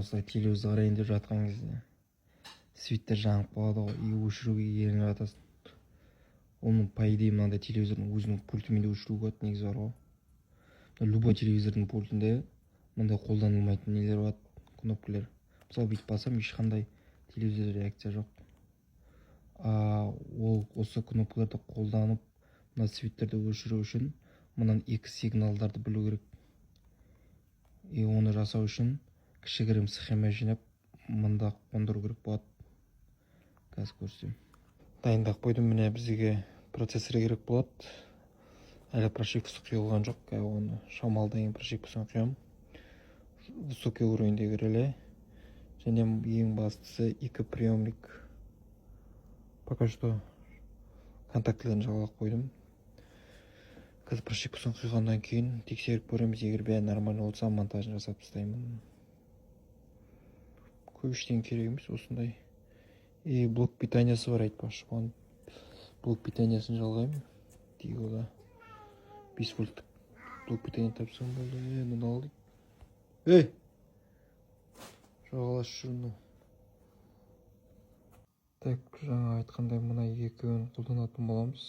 Осылай телевизор қарайын деп жатқан кезде свиттер жанып қалады ғой, и өшіруге ерініп жатасың. Оның по идее мынандай телевизордың өзінің пультімен де өшіруге болады, негізі бар ғой. Любой телевизордың пультінде мындай қолданылмайтын нелер болады, кнопкалар. Мысалы бүйтіп бассам ешқандай телевизор реакция жоқ. Ол осы кнопкаларды қолданып мына свиттерді өшіру үшін мынан екі сигналдарды білу керек. И оны жасау үшін кішігірім схема жинап мында қондыру керек болады. Қазір көрсетемін. Дайындап қойдым, міне бізге процессор керек болады. Әлі прошивкасы құйылған жоқ. Оны шамалдан кейін прошивкасын құямын. Высокий уровеньдегі реле. Және ең бастысы екі приемник. Пока что контактілерін жалғап қойдым. Қазір прошивкасын құйғаннан кейін тексеріп көреміз. Егер бәрі нормально болса, монтажын жасап тастаймын. Көп ештеңе керек емес осындай. И блок питаниясы бар, айтпақшы. Блок питаниясын жалғаймын. Тигода 5 вольттық блок питания тапсам болды. Мынаны алдық. Жоғалаш жүрмін. Так, жаңа айтқандай мына екеуін қолданатын боламыз.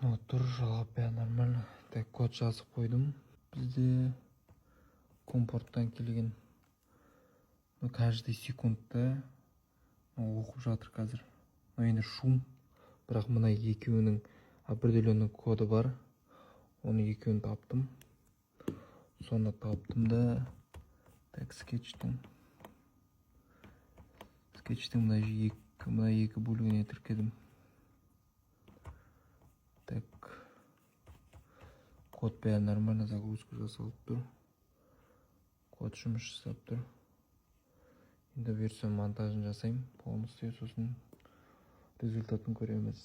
Тұр, жалғап бәрі нормально. Так, код жазып қойдым. Бізде компорттан келген. Каждый секундта оқып жатыр қазір. Енді шум. Бірақ мына екеуінің определенный коды бар. Оны екеуін таптым. Соны таптым да так скетчтің мына екі бөлігіне тіркедім. Так, код бәрі нормально, загрузка жасалып тұр. Код жұмыс жасап тұр. Енді берсем монтажын жасайым полностью, сосын результатын көреміз.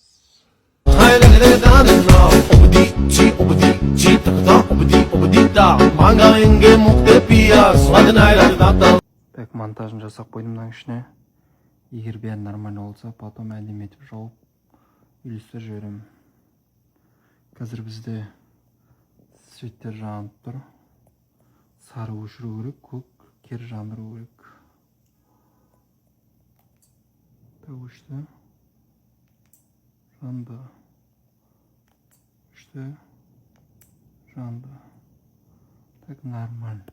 Так, монтажын жасап қойдым мына ішіне. Егер бәрі нормально болса, потом әдемі етіп жауып үйлестіріп жіберемін. Қазір бізде свиттер жанып тұр. Сары өшіру керек, көк кері жандыру керек. Так, өшті. Жанды. Өшті. Жанды. Так, нормально.